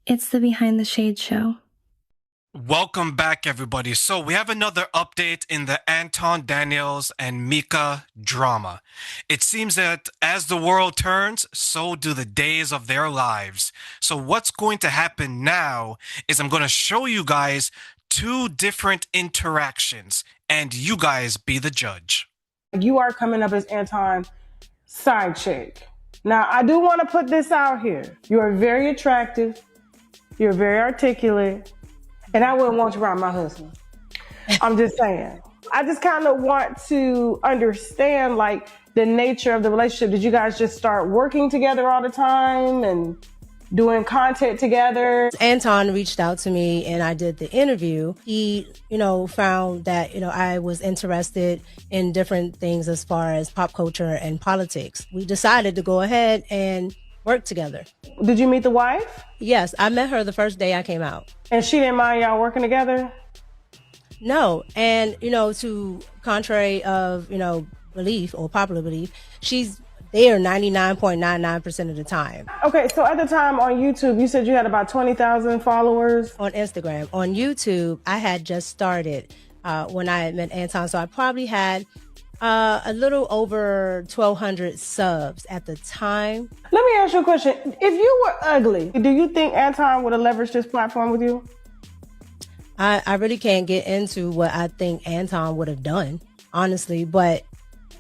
It's the Behind the Shade show. Welcome back, everybody. So we have another update in the Anton, Daniels, and Micca drama. It seems that as the world turns, so do the days of their lives. So what's going to happen now is I'm going to show you guys two different interactions, and you guys be the judge. You are coming up as Anton side chick. Now, I do want to put this out here. You are very attractive. You're very articulate. And I wouldn't want you around my husband. I'm just saying. I just kind of want to understand like the nature of the relationship. Did you guys just start working together all the time and doing content together? Anton reached out to me and I did the interview. He, found that, I was interested in different things as far as pop culture and politics. We decided to go ahead and work together. Did you meet the wife? Yes, I met her the first day I came out. And she didn't mind y'all working together? No. And, to contrary of, belief or popular belief, she's there 99.99% of the time. Okay, so at the time on YouTube, you said you had about 20,000 followers. On Instagram. On YouTube, I had just started when I met Anton, so I probably had a little over 1,200 subs at the time. Let me ask you a question. If you were ugly, do you think Anton would have leveraged this platform with you? I really can't get into what I think Anton would have done, honestly, but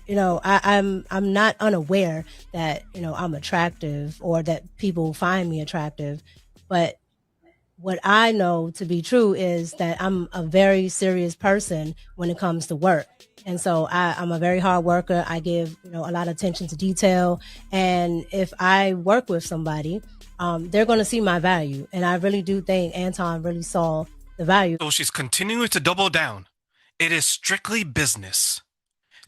I'm not unaware that, I'm attractive or that people find me attractive. But what I know to be true is that I'm a very serious person when it comes to work. And so I'm a very hard worker. I give, a lot of attention to detail. And if I work with somebody, they're going to see my value. And I really do think Anton really saw the value. So she's continuing to double down. It is strictly business.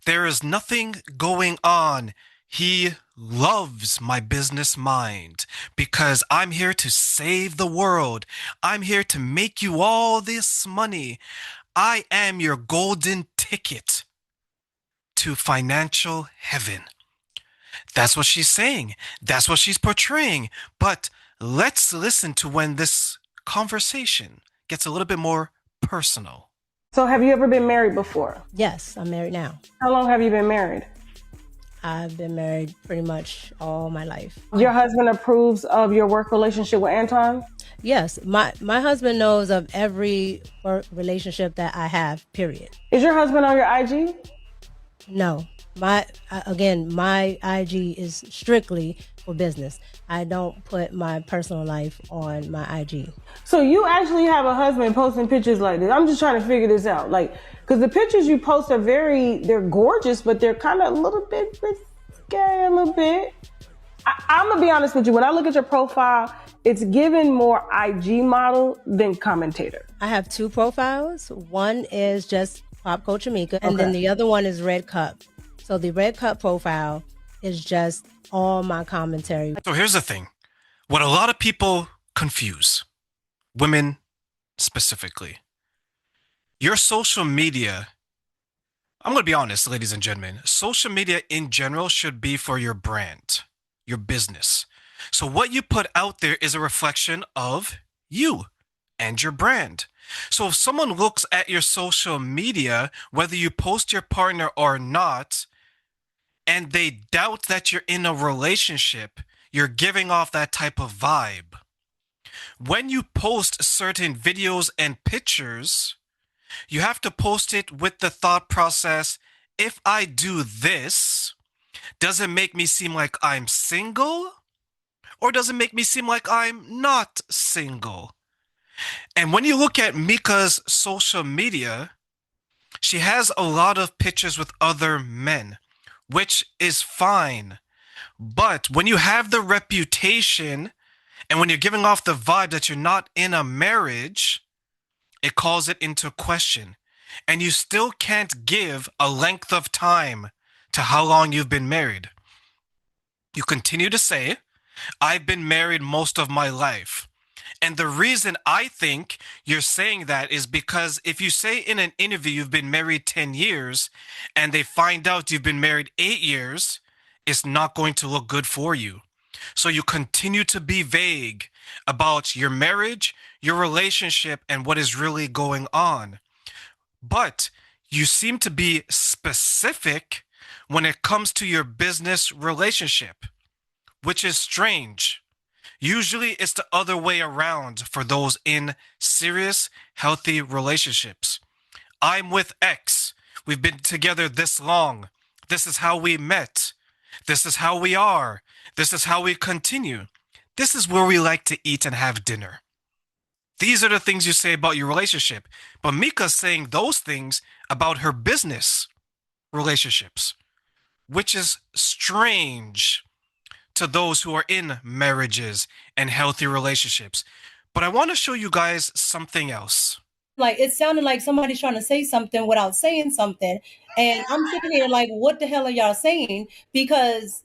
There is nothing going on. He loves my business mind because I'm here to save the world. I'm here to make you all this money. I am your golden ticket to financial heaven. That's what she's saying. That's what she's portraying. But let's listen to when this conversation gets a little bit more personal. So have you ever been married before? Yes, I'm married now. How long have you been married? I've been married pretty much all my life. Your husband approves of your work relationship with Anton? Yes, my husband knows of every work relationship that I have, period. Is your husband on your IG? No. My IG is strictly for business. I don't put my personal life on my IG. So you actually have a husband posting pictures like this. I'm just trying to figure this out. Like, because the pictures you post are they're gorgeous, but they're kind of a little bit risque, a little bit. I'm going to be honest with you. When I look at your profile, it's given more IG model than commentator. I have two profiles. One is just Pop Culture Micca, and then the other one is Red Cup. So the Red Cup profile is just all my commentary. So here's the thing. What a lot of people confuse, women specifically, your social media, I'm going to be honest, ladies and gentlemen, social media in general should be for your brand, your business. So what you put out there is a reflection of you and your brand. So if someone looks at your social media, whether you post your partner or not, and they doubt that you're in a relationship, you're giving off that type of vibe. When you post certain videos and pictures, you have to post it with the thought process, if I do this, does it make me seem like I'm single? Or does it make me seem like I'm not single? And when you look at Micca's social media, she has a lot of pictures with other men, which is fine. But when you have the reputation and when you're giving off the vibe that you're not in a marriage, it calls it into question. And you still can't give a length of time to how long you've been married. You continue to say, I've been married most of my life. And the reason I think you're saying that is because if you say in an interview you've been married 10 years and they find out you've been married 8 years, it's not going to look good for you. So you continue to be vague about your marriage, your relationship, and what is really going on. But you seem to be specific when it comes to your business relationship, which is strange. Usually it's the other way around for those in serious, healthy relationships. I'm with X. We've been together this long. This is how we met. This is how we are. This is how we continue. This is where we like to eat and have dinner. These are the things you say about your relationship. But Micca's saying those things about her business relationships, which is strange to those who are in marriages and healthy relationships. But I want to show you guys something else. Like, it sounded like somebody's trying to say something without saying something. And I'm sitting here like, what the hell are y'all saying? Because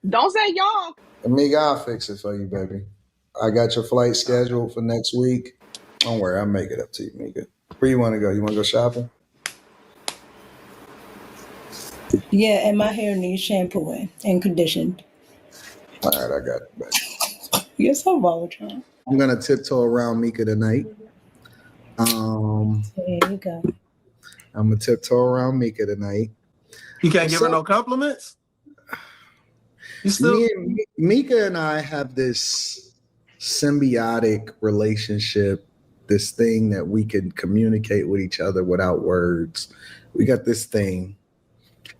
don't say y'all. Amiga, I'll fix it for you, baby. I got your flight scheduled for next week. Don't worry, I'll make it up to you, Amiga. Where you want to go? You want to go shopping? yeah, and my hair needs shampooing and conditioned. All right, I got it, baby. You're so wrong with y'all. I'm going to tiptoe around Micca tonight. There you go. I'm going to tiptoe around Micca tonight. You can't give her no compliments? You still... Micca and I have this symbiotic relationship, this thing that we can communicate with each other without words. We got this thing.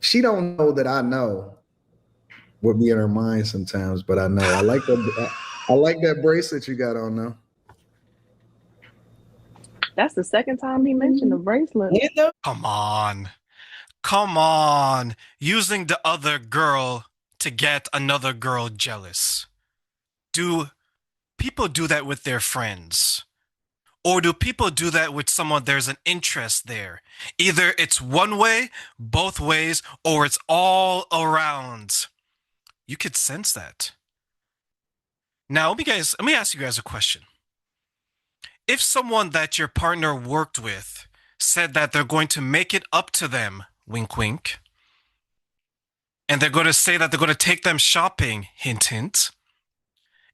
She don't know that I know what be in her mind sometimes, but I know. I like that bracelet you got on though. That's the second time he mentioned the bracelet. Come on. Come on. Using the other girl to get another girl jealous. Do people do that with their friends? Or do people do that with someone there's an interest there? Either it's one way, both ways, or it's all around. You could sense that. Now, let me ask you guys a question. If someone that your partner worked with said that they're going to make it up to them, wink, wink, and they're going to say that they're going to take them shopping, hint, hint,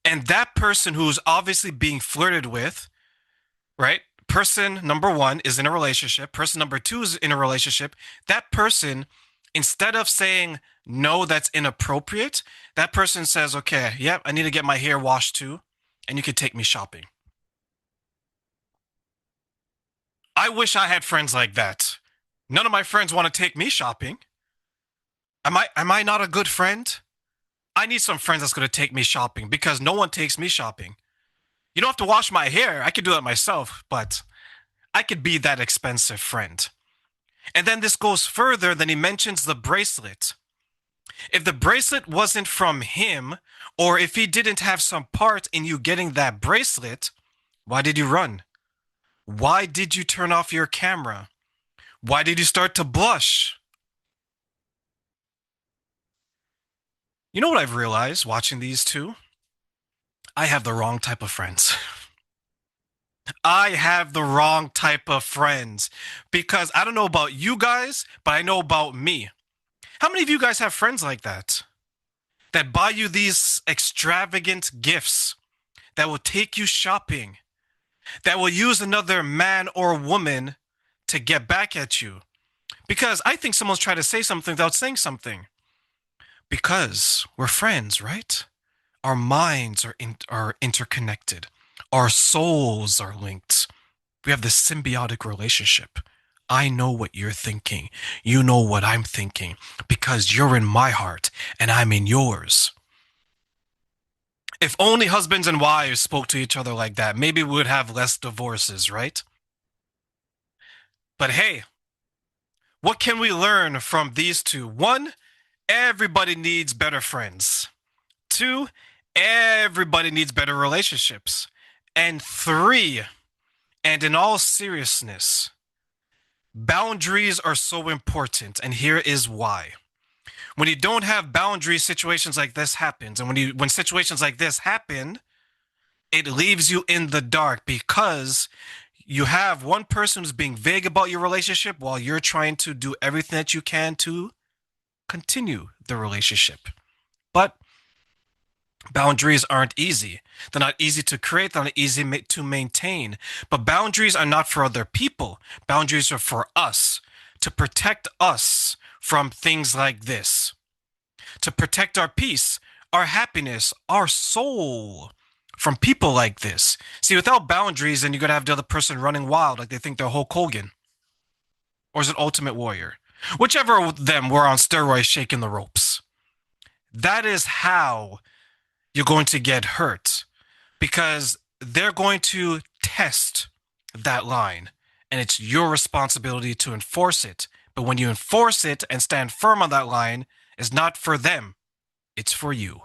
and that person who's obviously being flirted with, right? Person number one is in a relationship. Person number two is in a relationship. That person, instead of saying, no, that's inappropriate, that person says, okay, yep, I need to get my hair washed too, and you can take me shopping. I wish I had friends like that. None of my friends want to take me shopping. Am I not a good friend? I need some friends that's going to take me shopping because no one takes me shopping. You don't have to wash my hair. I could do that myself, but I could be that expensive friend. And then this goes further. Then he mentions the bracelet. If the bracelet wasn't from him, or if he didn't have some part in you getting that bracelet, why did you run? Why did you turn off your camera? Why did you start to blush? You know what I've realized watching these two? I have the wrong type of friends. I have the wrong type of friends because I don't know about you guys, but I know about me. How many of you guys have friends like that? That buy you these extravagant gifts, that will take you shopping, that will use another man or woman to get back at you? Because I think someone's trying to say something without saying something. Because we're friends, right? Our minds are interconnected. Our souls are linked. We have this symbiotic relationship. I know what you're thinking. You know what I'm thinking because you're in my heart and I'm in yours. If only husbands and wives spoke to each other like that, maybe we would have less divorces, right? But hey, what can we learn from these two? One, everybody needs better friends. Two, everybody needs better relationships. And three, and in all seriousness, boundaries are so important, and here is why. When you don't have boundaries, situations like this happens. And when situations like this happen, it leaves you in the dark because you have one person who's being vague about your relationship while you're trying to do everything that you can to continue the relationship. But Boundaries aren't easy. They're not easy to create. They're not easy to maintain. But boundaries are not for other people. Boundaries are for us, to protect us from things like this, to protect our peace, our happiness, our soul from people like this. See, without boundaries, then you're going to have the other person running wild like they think they're Hulk Hogan. Or is it Ultimate Warrior? Whichever of them were on steroids shaking the ropes. That is how you're going to get hurt, because they're going to test that line, and it's your responsibility to enforce it. But when you enforce it and stand firm on that line, it's not for them, it's for you.